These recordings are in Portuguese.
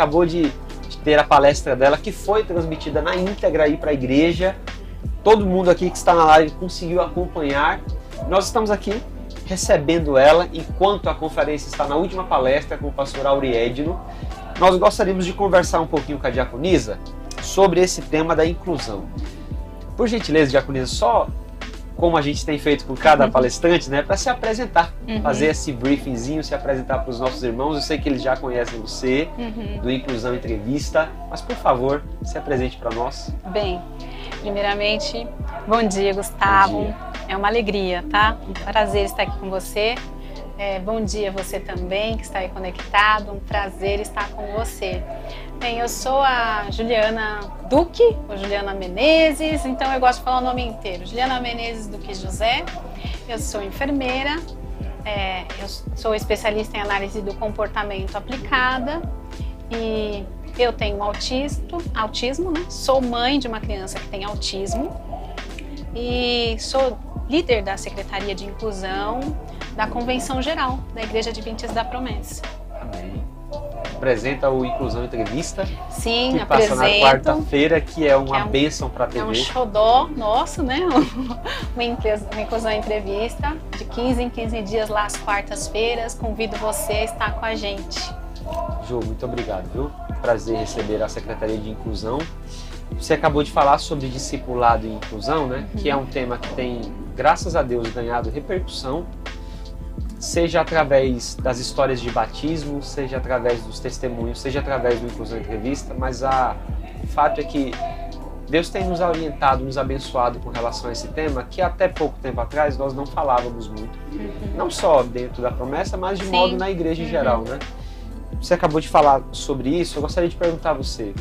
acabou de ter a palestra dela, que foi transmitida na íntegra aí para a igreja. Todo mundo aqui que está na live conseguiu acompanhar. Nós estamos aqui recebendo ela enquanto a conferência está na última palestra com o pastor Auriedno. Nós gostaríamos de conversar um pouquinho com a diaconisa sobre esse tema da inclusão. Por gentileza, diaconisa, só como a gente tem feito com cada palestrante, né, para se apresentar, fazer esse briefingzinho, se apresentar para os nossos irmãos. Eu sei que eles já conhecem você, do Inclusão Entrevista, mas por favor, se apresente para nós. Bem, primeiramente, bom dia, Gustavo. Bom dia. É uma alegria, tá? Um prazer estar aqui com você. Bom dia a você também, que está aí conectado. Um prazer estar com você. Bem, eu sou a Juliana Duque, ou Juliana Menezes, então eu gosto de falar o nome inteiro. Juliana Menezes Duque José. Eu sou enfermeira, eu sou especialista em análise do comportamento aplicada e eu tenho autismo, né? Sou mãe de uma criança que tem autismo e sou líder da Secretaria de Inclusão da Convenção Geral da Igreja Adventista da Promessa. Amém. Apresenta o Inclusão Entrevista. Sim, que passa na quarta-feira, que é uma bênção para a TV. É um xodó nosso, né? Uma Inclusão Entrevista, de 15 em 15 dias lá às quartas-feiras. Convido você a estar com a gente. Ju, muito obrigado, viu? Prazer receber a Secretaria de Inclusão. Você acabou de falar sobre discipulado e inclusão, né? Que é um tema que tem, graças a Deus, ganhado repercussão, seja através das histórias de batismo, seja através dos testemunhos, seja através do Inclusão Entrevista, mas o fato é que Deus tem nos orientado, nos abençoado com relação a esse tema, que até pouco tempo atrás nós não falávamos muito. Não só dentro da promessa, mas de modo na igreja em geral, né? Você acabou de falar sobre isso, eu gostaria de perguntar a você,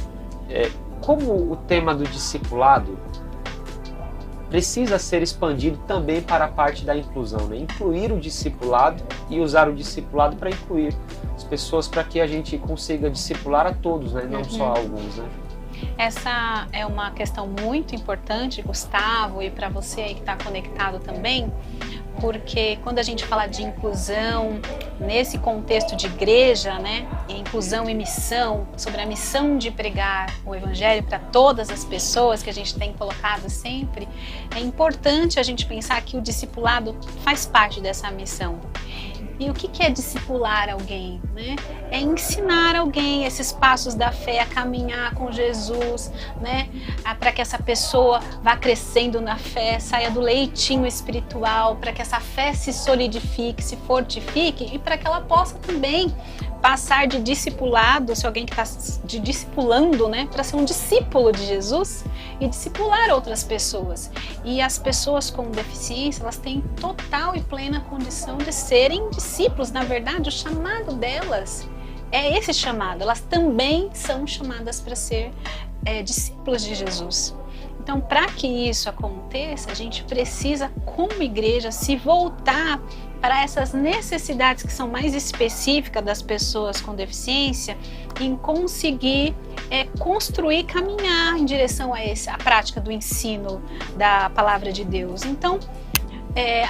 como o tema do discipulado precisa ser expandido também para a parte da inclusão, né? Incluir o discipulado e usar o discipulado para incluir as pessoas, para que a gente consiga discipular a todos, né? Não só a alguns, né? Essa é uma questão muito importante, Gustavo, e para você aí que está conectado também, porque quando a gente fala de inclusão, nesse contexto de igreja, né, inclusão e missão, sobre a missão de pregar o evangelho para todas as pessoas que a gente tem colocado sempre, é importante a gente pensar que o discipulado faz parte dessa missão. E o que é discipular alguém, né? É ensinar alguém esses passos da fé, a caminhar com Jesus, né? Para que essa pessoa vá crescendo na fé, saia do leitinho espiritual, para que essa fé se solidifique, se fortifique e para que ela possa também passar de discipulado, se alguém que está discipulando, né, para ser um discípulo de Jesus e discipular outras pessoas. E as pessoas com deficiência, elas têm total e plena condição de serem discípulos. Na verdade, o chamado delas é esse chamado. Elas também são chamadas para ser discípulos de Jesus. Então, para que isso aconteça, a gente precisa, como igreja, se voltar para essas necessidades que são mais específicas das pessoas com deficiência, em conseguir construir, caminhar em direção a prática do ensino da palavra de Deus. Então,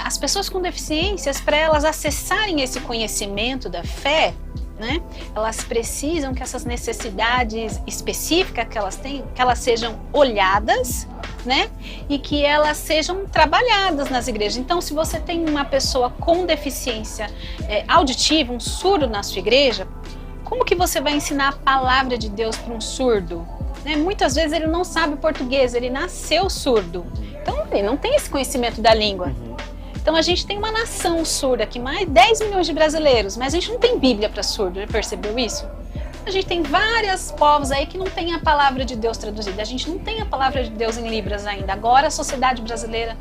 as pessoas com deficiências, para elas acessarem esse conhecimento da fé, né, elas precisam que essas necessidades específicas que elas têm, que elas sejam olhadas, né, e que elas sejam trabalhadas nas igrejas. Então, se você tem uma pessoa com deficiência auditiva, um surdo na sua igreja, como que você vai ensinar a palavra de Deus para um surdo? Né? Muitas vezes ele não sabe português, ele nasceu surdo, então ele não tem esse conhecimento da língua. Então a gente tem uma nação surda aqui, mais de 10 milhões de brasileiros, mas a gente não tem Bíblia para surdo, já percebeu isso? A gente tem vários povos aí que não tem a palavra de Deus traduzida, a gente não tem a palavra de Deus em Libras ainda. Agora a Sociedade Brasileira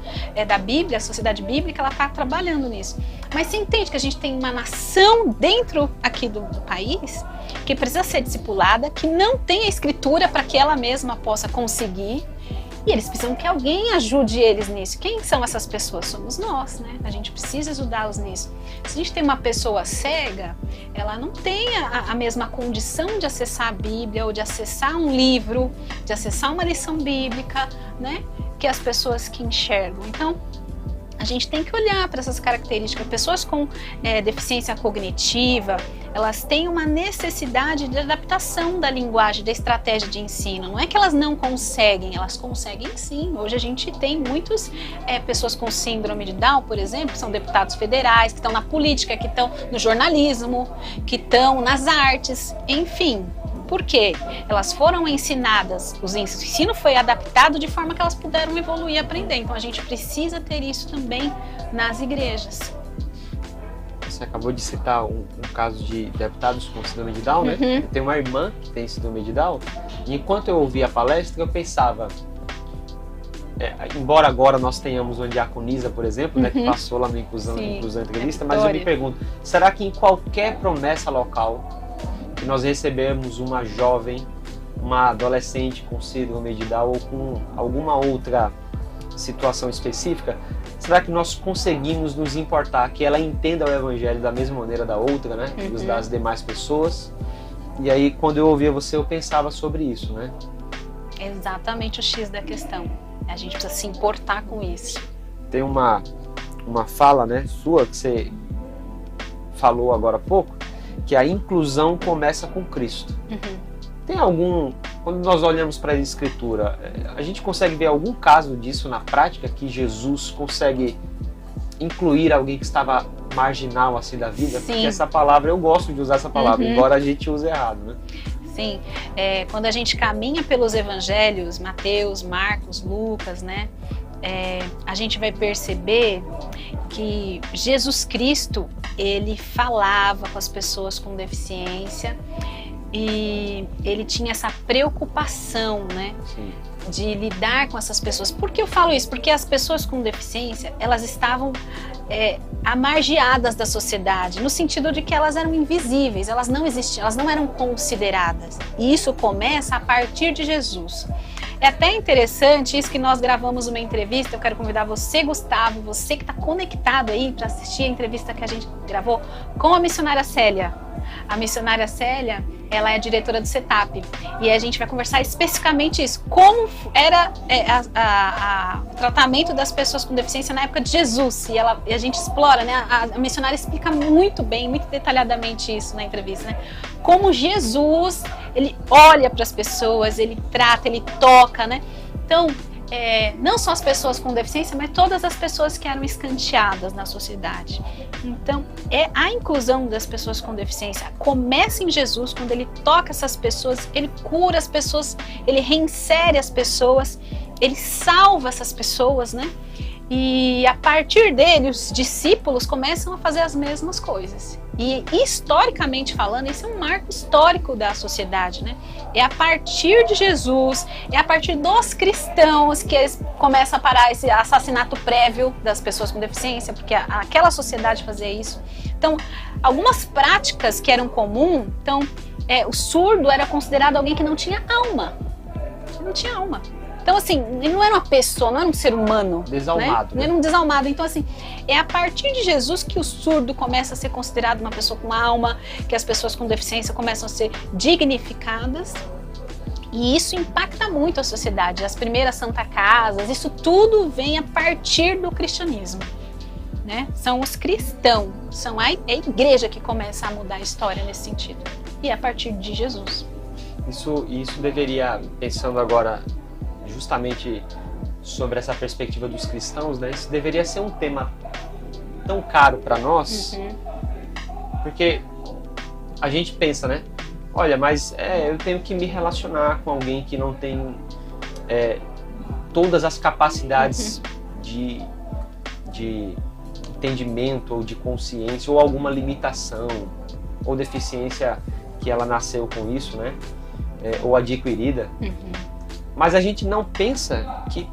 da Bíblia, a Sociedade Bíblica, ela está trabalhando nisso. Mas você entende que a gente tem uma nação dentro aqui do país que precisa ser discipulada, que não tem a escritura para que ela mesma possa conseguir. E eles precisam que alguém ajude eles nisso. Quem são essas pessoas? Somos nós, né? A gente precisa ajudá-los nisso. Se a gente tem uma pessoa cega, ela não tem a mesma condição de acessar a Bíblia ou de acessar um livro, de acessar uma lição bíblica, né? Que as pessoas que enxergam. Então, a gente tem que olhar para essas características. Pessoas com deficiência cognitiva, elas têm uma necessidade de adaptação da linguagem, da estratégia de ensino. Não é que elas não conseguem, elas conseguem sim. Hoje a gente tem muitas pessoas com síndrome de Down, por exemplo, que são deputados federais, que estão na política, que estão no jornalismo, que estão nas artes, enfim. Por quê? Elas foram ensinadas, o ensino foi adaptado de forma que elas puderam evoluir e aprender. Então a gente precisa ter isso também nas igrejas. Você acabou de citar um caso de deputados com síndrome de Down, né? Eu tenho uma irmã que tem síndrome de Down, e enquanto eu ouvia a palestra, eu pensava, embora agora nós tenhamos uma diaconisa, por exemplo, né, que passou lá no Inclusão Entrevista, mas eu me pergunto, será que em qualquer promessa local que nós recebemos uma jovem, uma adolescente com síndrome de Down ou com alguma outra situação específica, será que nós conseguimos nos importar que ela entenda o evangelho da mesma maneira da outra, né, das demais pessoas? E aí, quando eu ouvia você, eu pensava sobre isso, né? Exatamente o X da questão. A gente precisa se importar com isso. Tem uma fala, né, sua, que você falou agora há pouco, que a inclusão começa com Cristo. Tem algum, quando nós olhamos para a Escritura, a gente consegue ver algum caso disso na prática, que Jesus consegue incluir alguém que estava marginal assim da vida? Sim. Porque essa palavra, eu gosto de usar essa palavra, embora a gente use errado, né? Sim, quando a gente caminha pelos evangelhos, Mateus, Marcos, Lucas, né? A gente vai perceber que Jesus Cristo, ele falava com as pessoas com deficiência e ele tinha essa preocupação, né? Sim. De lidar com essas pessoas. Por que eu falo isso? Porque as pessoas com deficiência, elas estavam amargeadas da sociedade, no sentido de que elas eram invisíveis, elas não existiam, elas não eram consideradas. E isso começa a partir de Jesus. É até interessante isso que nós gravamos uma entrevista. Eu quero convidar você, Gustavo, você que está conectado aí para assistir a entrevista que a gente gravou com a missionária Célia. A missionária Célia, ela é a diretora do CETAP e a gente vai conversar especificamente isso, como era o tratamento das pessoas com deficiência na época de Jesus, e a gente explora, né? A missionária explica muito bem, muito detalhadamente isso na entrevista, né? Como Jesus, ele olha para as pessoas, ele trata, ele toca, né? Então, não só as pessoas com deficiência, mas todas as pessoas que eram escanteadas na sociedade. Então, a inclusão das pessoas com deficiência começa em Jesus, quando ele toca essas pessoas, ele cura as pessoas, ele reinsere as pessoas, ele salva essas pessoas, né? E a partir dele, os discípulos começam a fazer as mesmas coisas. E historicamente falando, esse é um marco histórico da sociedade, né? É a partir de Jesus, é a partir dos cristãos que eles começam a parar esse assassinato prévio das pessoas com deficiência, porque aquela sociedade fazia isso. Então, algumas práticas que eram comuns, então, o surdo era considerado alguém que não tinha alma. Não tinha alma. Então, assim, ele não era uma pessoa, não era um ser humano. Desalmado. Né? Não era um desalmado. Então, assim, é a partir de Jesus que o surdo começa a ser considerado uma pessoa com alma, que as pessoas com deficiência começam a ser dignificadas. E isso impacta muito a sociedade. As primeiras Santa Casas, isso tudo vem a partir do cristianismo. Né? São os cristãos, são a igreja que começa a mudar a história nesse sentido. E é a partir de Jesus. Isso deveria, pensando agora justamente sobre essa perspectiva dos cristãos, né? Isso deveria ser um tema tão caro para nós, porque a gente pensa, né? Olha, mas eu tenho que me relacionar com alguém que não tem todas as capacidades de entendimento ou de consciência, ou alguma limitação ou deficiência que ela nasceu com isso, né? Ou adquirida. Mas a gente não pensa que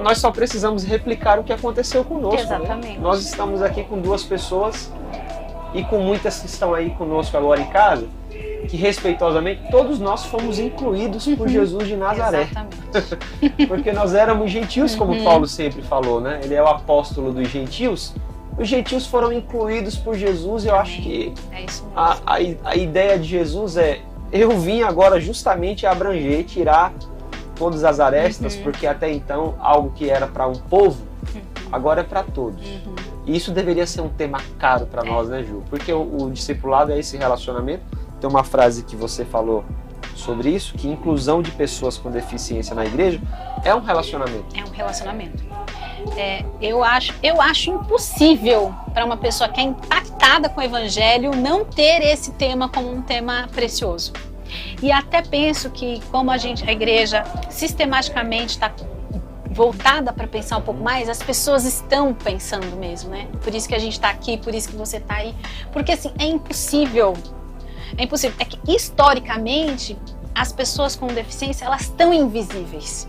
nós só precisamos replicar o que aconteceu conosco. Exatamente. Né? Nós estamos aqui com duas pessoas e com muitas que estão aí conosco agora em casa, que respeitosamente todos nós fomos incluídos por Jesus de Nazaré. Exatamente. Porque nós éramos gentios, como Paulo sempre falou, né? Ele é o apóstolo dos gentios. Os gentios foram incluídos por Jesus e eu acho que a ideia de Jesus eu vim agora justamente abranger, tirar todas as arestas, porque até então algo que era para um povo, agora é para todos. E isso deveria ser um tema caro para nós, né, Ju? Porque o discipulado é esse relacionamento. Tem uma frase que você falou sobre isso, que inclusão de pessoas com deficiência na igreja é um relacionamento. É um relacionamento. Eu acho impossível para uma pessoa que é impactada com o evangelho não ter esse tema como um tema precioso. E até penso que como a igreja sistematicamente está voltada para pensar um pouco mais, as pessoas estão pensando mesmo, né? Por isso que a gente está aqui, por isso que você está aí. Porque assim, é impossível. É que historicamente as pessoas com deficiência, elas estão invisíveis.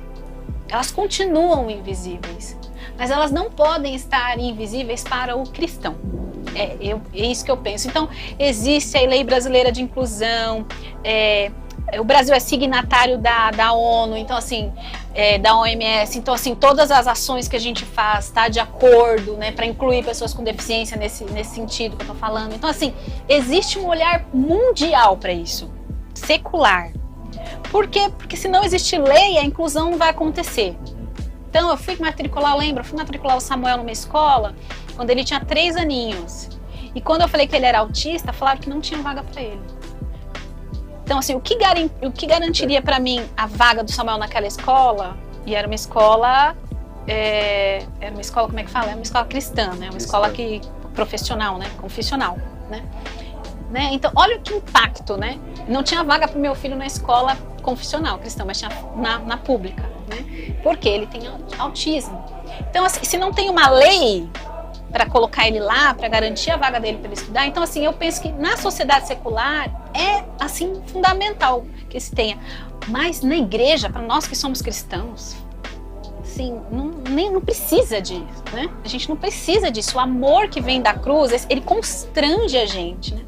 Elas continuam invisíveis. Mas elas não podem estar invisíveis para o cristão. É isso que eu penso. Então, existe a Lei Brasileira de Inclusão, o Brasil é signatário da ONU, então assim, da OMS, então assim, todas as ações que a gente faz está de acordo, né, para incluir pessoas com deficiência nesse sentido que eu estou falando. Então assim, existe um olhar mundial para isso, secular. Por quê? Porque se não existe lei, a inclusão não vai acontecer. Então eu fui matricular o Samuel numa escola quando ele tinha 3 aninhos. E quando eu falei que ele era autista, falaram que não tinha vaga para ele. Então, assim, o que garantiria para mim a vaga do Samuel naquela escola? E era uma escola, como é que fala? É uma escola cristã, né? Uma escola profissional, né? Confessional, né? Então, olha que impacto, né? Não tinha vaga para o meu filho na escola confessional cristã, mas tinha na pública, né? Porque ele tem autismo. Então, assim, se não tem uma lei para colocar ele lá, para garantir a vaga dele para ele estudar. Então, assim, eu penso que na sociedade secular é, assim, fundamental que se tenha. Mas na igreja, para nós que somos cristãos, assim, não precisa disso, né? A gente não precisa disso. O amor que vem da cruz, ele constrange a gente, né?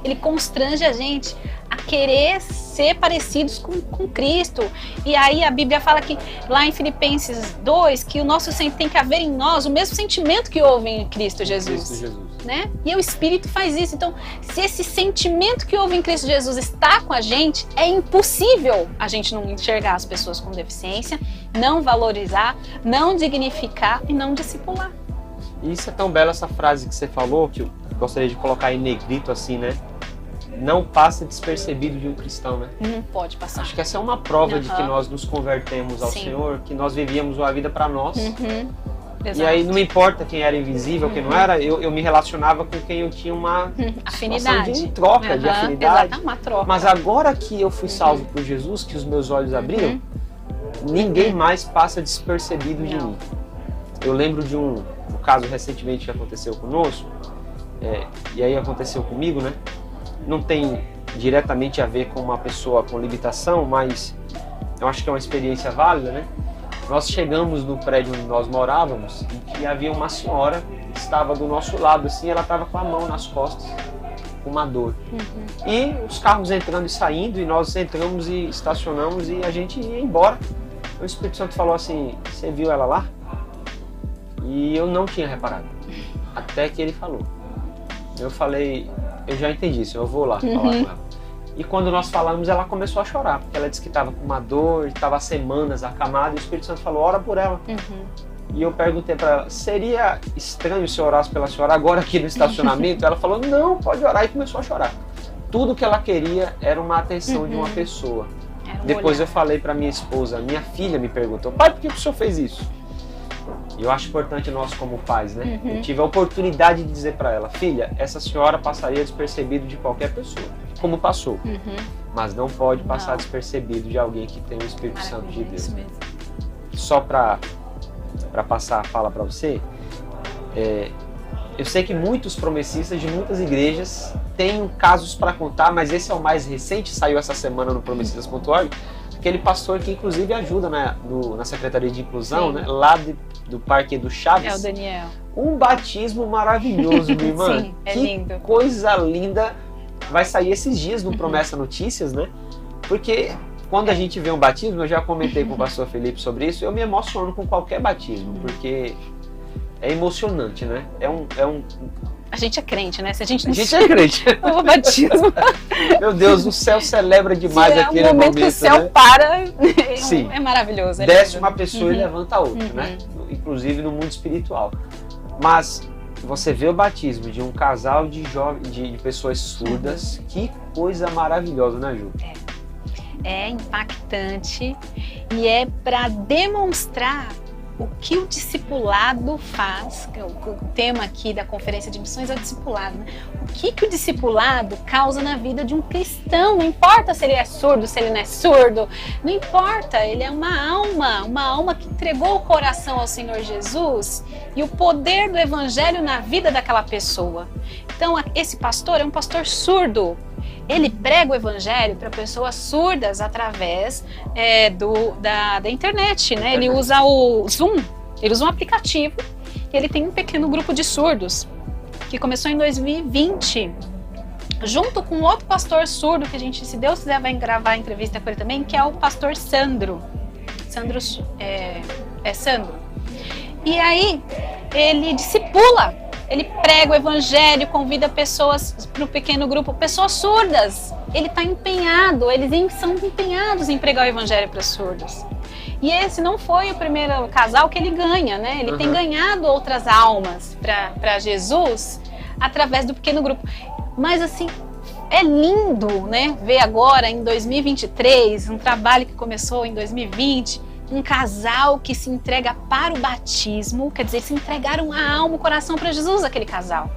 Ele constrange a gente a querer ser parecidos com Cristo. E aí a Bíblia fala que lá em Filipenses 2, que tem que haver em nós o mesmo sentimento que houve em Cristo Jesus. Né? E o Espírito faz isso. Então, se esse sentimento que houve em Cristo Jesus está com a gente, é impossível a gente não enxergar as pessoas com deficiência, não valorizar, não dignificar e não discipular. E isso é tão belo, essa frase que você falou, que eu gostaria de colocar em negrito assim, né? Não passa despercebido de um cristão, né? Não pode passar. Acho que essa é uma prova de que nós nos convertemos ao Senhor, que nós vivíamos uma vida para nós. E aí não importa quem era invisível, quem não era, eu me relacionava com quem eu tinha uma afinidade, de troca, de afinidade. Exato, uma troca. Mas agora que eu fui salvo por Jesus, que os meus olhos abriram, ninguém mais passa despercebido de mim. Eu lembro de um caso recentemente que aconteceu conosco, e aí aconteceu comigo, né? Não tem diretamente a ver com uma pessoa com limitação, mas eu acho que é uma experiência válida, né? Nós chegamos no prédio onde nós morávamos e havia uma senhora que estava do nosso lado, assim, ela estava com a mão nas costas, com uma dor. E os carros entrando e saindo, e nós entramos e estacionamos e a gente ia embora. O Espírito Santo falou assim, você viu ela lá? E eu não tinha reparado, até que ele falou. Eu falei, eu já entendi, senhor, eu vou lá falar com ela. E quando nós falamos, ela começou a chorar, porque ela disse que estava com uma dor, estava há semanas acamada, e o Espírito Santo falou, ora por ela. E eu perguntei para ela, seria estranho se eu orasse pela senhora agora aqui no estacionamento? Ela falou, não, pode orar, e começou a chorar. Tudo que ela queria era uma atenção de uma pessoa. Depois eu falei para minha esposa, minha filha me perguntou, pai, por que o senhor fez isso? E eu acho importante nós como pais, né? Eu tive a oportunidade de dizer para ela, filha, essa senhora passaria despercebido de qualquer pessoa, como passou. Mas não pode passar despercebido de alguém que tem o Espírito Santo de Deus. Isso mesmo. Só para passar a fala para você, eu sei que muitos promessistas de muitas igrejas têm casos para contar, mas esse é o mais recente, saiu essa semana no promessistas.org, aquele pastor que inclusive ajuda na Secretaria de Inclusão, né, lá do Parque do Chaves. É o Daniel. Um batismo maravilhoso, minha irmã. Sim, é lindo. Que coisa linda. Vai sair esses dias no Promessa Notícias, né? Porque quando a gente vê um batismo, eu já comentei com o pastor Felipe sobre isso, eu me emociono com qualquer batismo, porque é emocionante, né? A gente é crente, né? Se a gente é crente. O batismo. Meu Deus, o céu celebra demais aquele momento. O momento que o céu, né, para, Sim. É maravilhoso. Desce uma pessoa e levanta outra, né? Inclusive no mundo espiritual. Mas você vê o batismo de um casal de pessoas surdas, que coisa maravilhosa, né, Ju? É impactante e é para demonstrar o que o discipulado faz. O tema aqui da Conferência de Missões é o discipulado, né? O que o discipulado causa na vida de um cristão. Não importa se ele é surdo, se ele não é surdo, não importa, ele é uma alma que entregou o coração ao Senhor Jesus e o poder do Evangelho na vida daquela pessoa. Então, esse pastor é um pastor surdo. Ele prega o Evangelho para pessoas surdas através da internet, né? Ele usa o Zoom, ele usa um aplicativo e ele tem um pequeno grupo de surdos que começou em 2020, junto com outro pastor surdo que a gente, se Deus quiser, vai gravar a entrevista com ele também, que é o pastor Sandro. Sandro. E aí ele discipula. Ele prega o Evangelho, convida pessoas para o pequeno grupo, pessoas surdas. Ele está empenhado, eles são empenhados em pregar o Evangelho para surdos. E esse não foi o primeiro casal que ele ganha, né? Ele tem ganhado outras almas para Jesus através do pequeno grupo. Mas assim, é lindo, né? Ver agora em 2023, um trabalho que começou em 2020, um casal que se entrega para o batismo, quer dizer, se entregaram a alma, o coração para Jesus, aquele casal.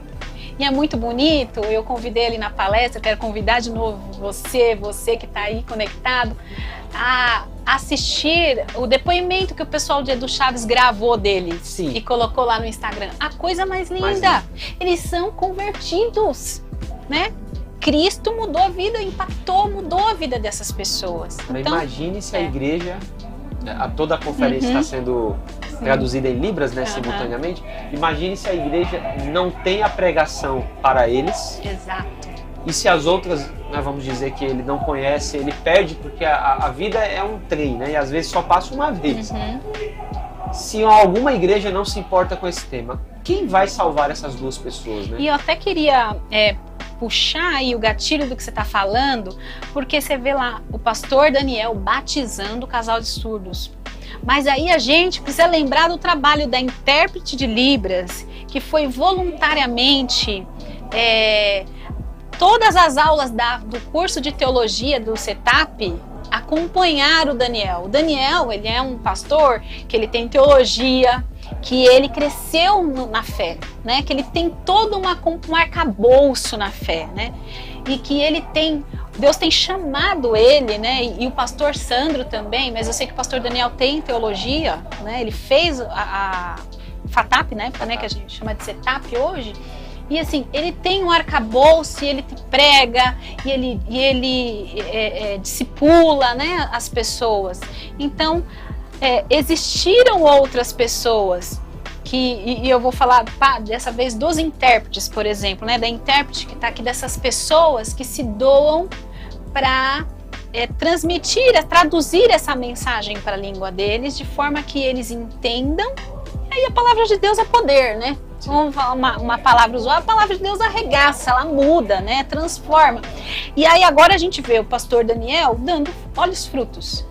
E é muito bonito, eu convidei ele na palestra, quero convidar de novo você que está aí conectado, a assistir o depoimento que o pessoal do Edu Chaves gravou deles. Sim. E colocou lá no Instagram. A coisa mais linda, eles são convertidos, né? Cristo mudou a vida, mudou a vida dessas pessoas. Então, imagine se a igreja... Toda a conferência está sendo traduzida em Libras, né, simultaneamente. Imagine se a igreja não tem a pregação para eles. Exato. E se as outras, né, vamos dizer que ele não conhece, ele perde, porque a vida é um trem, né, e às vezes só passa uma vez. Se alguma igreja não se importa com esse tema, quem vai salvar essas duas pessoas, né? E eu até queria puxar aí o gatilho do que você está falando, porque você vê lá o pastor Daniel batizando o casal de surdos. Mas aí a gente precisa lembrar do trabalho da intérprete de Libras, que foi voluntariamente... todas as aulas do curso de teologia do CETAP acompanhar o Daniel. O Daniel, ele é um pastor que ele tem teologia, que ele cresceu na fé, né? Que ele tem todo um arcabouço na fé, né? E que Deus tem chamado ele, né? E o pastor Sandro também, mas eu sei que o pastor Daniel tem teologia, né? Ele fez a FATAP, né? Que a gente chama de CETAP hoje. E assim, ele tem um arcabouço, e ele prega, e ele discipula, né, as pessoas. Então, existiram outras pessoas e eu vou falar dessa vez dos intérpretes, por exemplo, né, da intérprete que está aqui, dessas pessoas que se doam para traduzir essa mensagem para a língua deles, de forma que eles entendam. E aí a palavra de Deus é poder, né? Vamos falar uma palavra usual, a palavra de Deus arregaça, ela muda, né? Transforma. E aí agora a gente vê o pastor Daniel olha os frutos.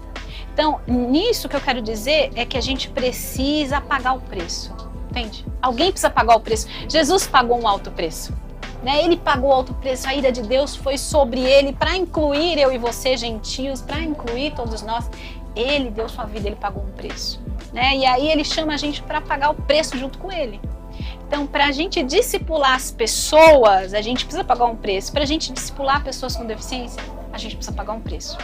Então, nisso que eu quero dizer é que a gente precisa pagar o preço, entende? Alguém precisa pagar o preço. Jesus pagou um alto preço, né? Ele pagou o alto preço, a ira de Deus foi sobre ele para incluir eu e você, gentios, para incluir todos nós. Ele deu sua vida, ele pagou um preço, né? E aí ele chama a gente para pagar o preço junto com ele. Então, para a gente discipular as pessoas, a gente precisa pagar um preço. Para a gente discipular pessoas com deficiência, a gente precisa pagar um preço.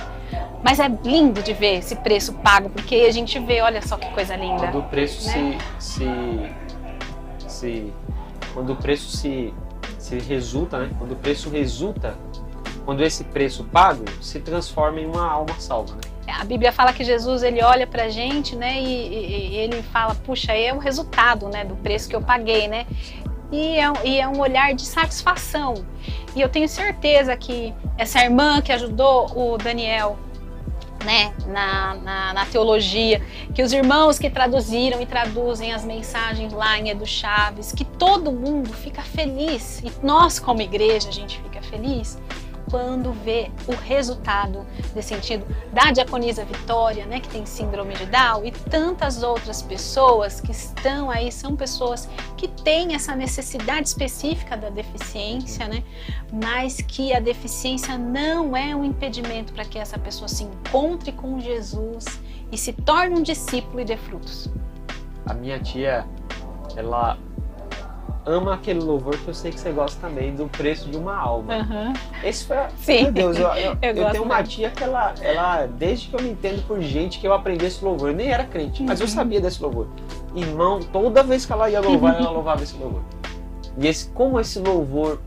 Mas é lindo de ver esse preço pago, porque a gente vê, olha só que coisa linda. Quando o preço, né, quando o preço se resulta, né? Quando o preço resulta, quando esse preço pago se transforma em uma alma salva, né? A Bíblia fala que Jesus, ele olha pra gente, né, e ele fala, puxa, é o resultado, né, do preço que eu paguei, né, e é um olhar de satisfação. E eu tenho certeza que essa irmã que ajudou o Daniel, né, na teologia, que os irmãos que traduziram e traduzem as mensagens lá em Edu Chaves, que todo mundo fica feliz, e nós como igreja a gente fica feliz, quando vê o resultado desse sentido da diaconisa Vitória, né, que tem síndrome de Down, e tantas outras pessoas que estão aí, são pessoas que têm essa necessidade específica da deficiência, né, mas que a deficiência não é um impedimento para que essa pessoa se encontre com Jesus e se torne um discípulo e dê frutos. A minha tia, ela ama aquele louvor que eu sei que você gosta também, do preço de uma alma. Uhum. Esse foi, Sim. Meu Deus, eu tenho uma mesmo. tia que ela, desde que eu me entendo por gente, que eu aprendi esse louvor, eu nem era crente, mas eu sabia desse louvor. Irmão, toda vez que ela ia louvar, ela louvava esse louvor. E como esse louvor,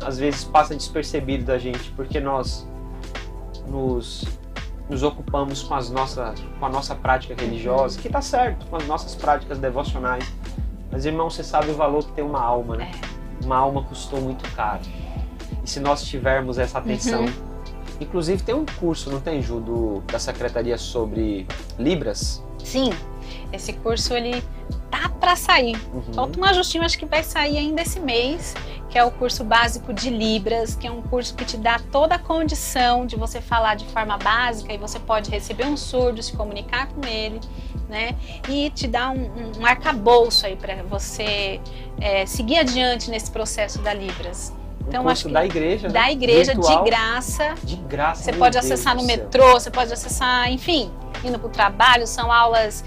às vezes, passa despercebido da gente, porque nós nos ocupamos com a nossa prática religiosa, que tá certo, com as nossas práticas devocionais. Mas, irmão, você sabe o valor que tem uma alma, né? Uma alma custou muito caro. E se nós tivermos essa atenção... Inclusive, tem um curso, não tem, Ju, da Secretaria sobre Libras? Sim, esse curso, ele tá para sair. Falta um ajustinho, acho que vai sair ainda esse mês, que é o curso básico de Libras, que é um curso que te dá toda a condição de você falar de forma básica, e você pode receber um surdo, se comunicar com ele, né? E te dá um arcabouço aí para você seguir adiante nesse processo da Libras. Então, curso acho que da igreja, né? Da igreja, virtual, de graça. De graça. Você pode acessar no metrô, você pode acessar, enfim, indo para o trabalho. São aulas,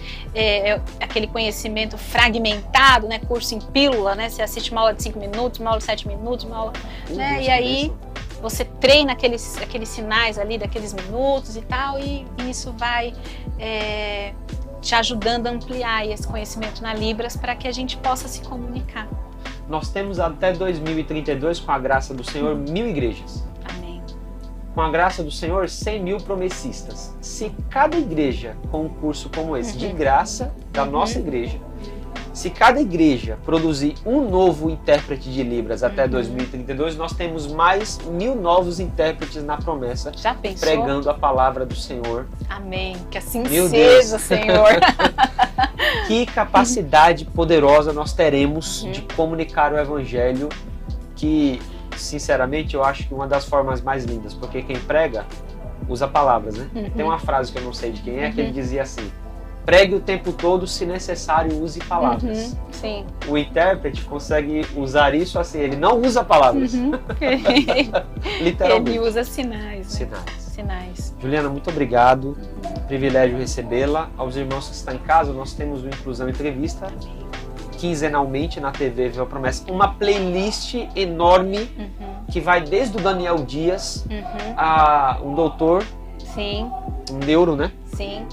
aquele conhecimento fragmentado, né? Curso em pílula, né? Você assiste uma aula de 5 minutos, uma aula de 7 minutos, uma aula, né? E aí você treina aqueles sinais ali daqueles minutos e tal, e isso vai te ajudando a ampliar esse conhecimento na Libras para que a gente possa se comunicar. Nós temos até 2032, com a graça do Senhor, 1000 igrejas. Amém. Com a graça do Senhor, 100 mil promessistas. Se cada igreja, com um curso como esse, de graça da nossa igreja, se cada igreja produzir um novo intérprete de Libras até 2032, nós temos mais 1000 novos intérpretes na promessa. Já pensou? Pregando a palavra do Senhor. Amém. Que assim Meu seja, Deus. Senhor. Que capacidade poderosa nós teremos de comunicar o Evangelho, que, sinceramente, eu acho que uma das formas mais lindas, porque quem prega usa palavras, né? Tem uma frase que eu não sei de quem é, que ele dizia assim: pregue o tempo todo, se necessário, use palavras. Sim. O intérprete consegue usar isso assim, ele não usa palavras. Literalmente. Ele usa sinais. Né? Sinais. Juliana, muito obrigado. Privilégio recebê-la. Aos irmãos que estão em casa, nós temos o Inclusão Entrevista, quinzenalmente na TV Viva Promessa. Uma playlist enorme que vai desde o Daniel Dias a um doutor, um neuro, né? Sim.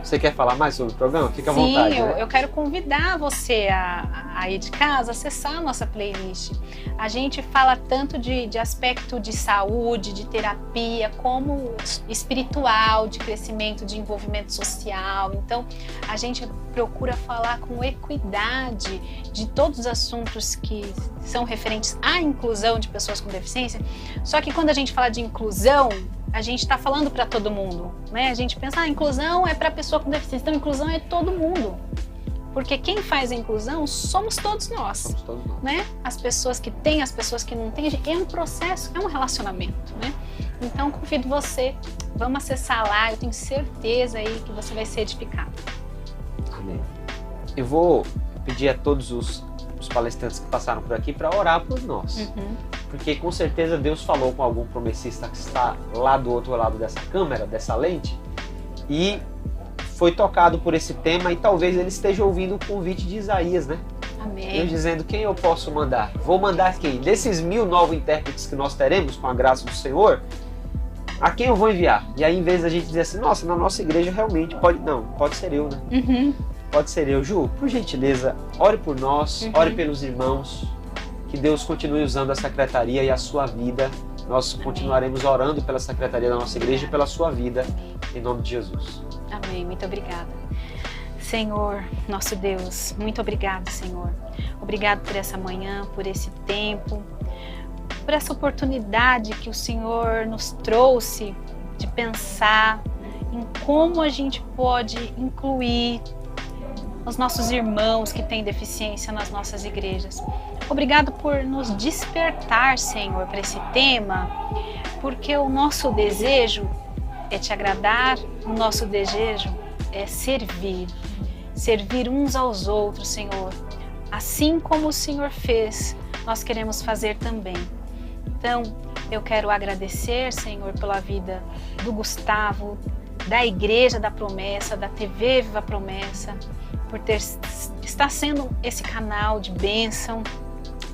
Você quer falar mais sobre o programa? Fica à vontade. Sim, né? eu quero convidar você a ir de casa, acessar a nossa playlist. A gente fala tanto de aspecto de saúde, de terapia, como espiritual, de crescimento, de envolvimento social. Então, a gente procura falar com equidade de todos os assuntos que são referentes à inclusão de pessoas com deficiência. Só que quando a gente fala de inclusão, a gente está falando para todo mundo, né? A gente pensa, inclusão é para pessoa com deficiência, então inclusão é todo mundo. Porque quem faz a inclusão somos todos nós. Somos todos nós. Né? As pessoas que têm, as pessoas que não têm, é um processo, é um relacionamento, né? Então convido você, vamos acessar lá, eu tenho certeza aí que você vai ser edificado. Amém. Eu vou pedir a todos os palestrantes que passaram por aqui para orar por nós. Porque com certeza Deus falou com algum promessista que está lá do outro lado dessa câmera, dessa lente, e foi tocado por esse tema, e talvez ele esteja ouvindo o convite de Isaías, né? Amém. Deus dizendo: quem eu posso mandar? Vou mandar quem? Desses 1000 novos intérpretes que nós teremos com a graça do Senhor, a quem eu vou enviar? E aí, em vez da gente dizer assim, nossa, na nossa igreja realmente pode... Não, pode ser eu, né? Pode ser eu. Ju, por gentileza, ore por nós, ore pelos irmãos, que Deus continue usando a secretaria e a sua vida. Nós continuaremos orando pela secretaria da nossa igreja e pela sua vida, em nome de Jesus. Amém, muito obrigada. Senhor, nosso Deus, muito obrigado, Senhor. Obrigado por essa manhã, por esse tempo, por essa oportunidade que o Senhor nos trouxe de pensar em como a gente pode incluir os nossos irmãos que têm deficiência nas nossas igrejas. Obrigado por nos despertar, Senhor, para esse tema, porque o nosso desejo é te agradar, o nosso desejo é servir uns aos outros, Senhor. Assim como o Senhor fez, nós queremos fazer também. Então, eu quero agradecer, Senhor, pela vida do Gustavo, da Igreja da Promessa, da TV Viva Promessa, por estar sendo esse canal de bênção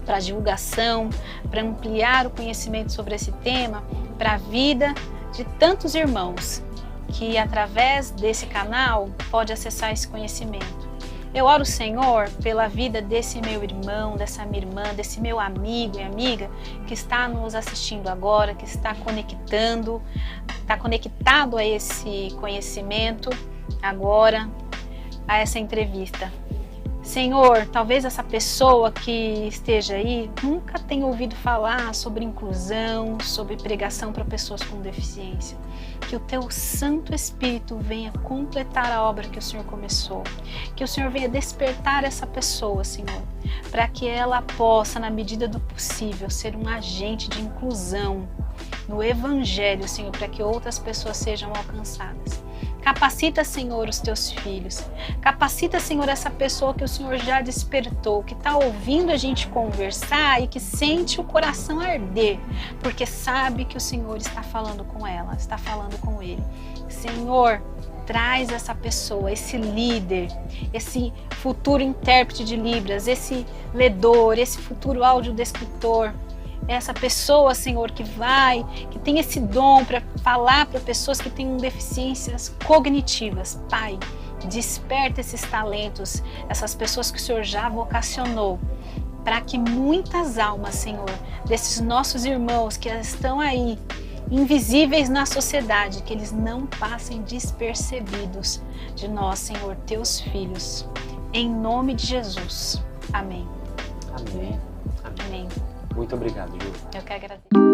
para divulgação, para ampliar o conhecimento sobre esse tema, para a vida de tantos irmãos que através desse canal pode acessar esse conhecimento. Eu oro, Senhor, pela vida desse meu irmão, dessa minha irmã, desse meu amigo e amiga que está nos assistindo agora, que está conectado a esse conhecimento agora, a essa entrevista. Senhor, talvez essa pessoa que esteja aí nunca tenha ouvido falar sobre inclusão, sobre pregação para pessoas com deficiência. Que o Teu Santo Espírito venha completar a obra que o Senhor começou. Que o Senhor venha despertar essa pessoa, Senhor, para que ela possa, na medida do possível, ser um agente de inclusão no Evangelho, Senhor, para que outras pessoas sejam alcançadas. Capacita, Senhor, os Teus filhos. Capacita, Senhor, essa pessoa que o Senhor já despertou, que está ouvindo a gente conversar e que sente o coração arder, porque sabe que o Senhor está falando com ela, está falando com ele. Senhor, traz essa pessoa, esse líder, esse futuro intérprete de Libras, esse ledor, esse futuro audiodescritor, essa pessoa, Senhor, que tem esse dom para falar para pessoas que têm deficiências cognitivas. Pai, desperta esses talentos, essas pessoas que o Senhor já vocacionou, para que muitas almas, Senhor, desses nossos irmãos que estão aí, invisíveis na sociedade, que eles não passem despercebidos de nós, Senhor, Teus filhos. Em nome de Jesus. Amém. Amém. Amém. Muito obrigado, Ju. Eu que agradeço.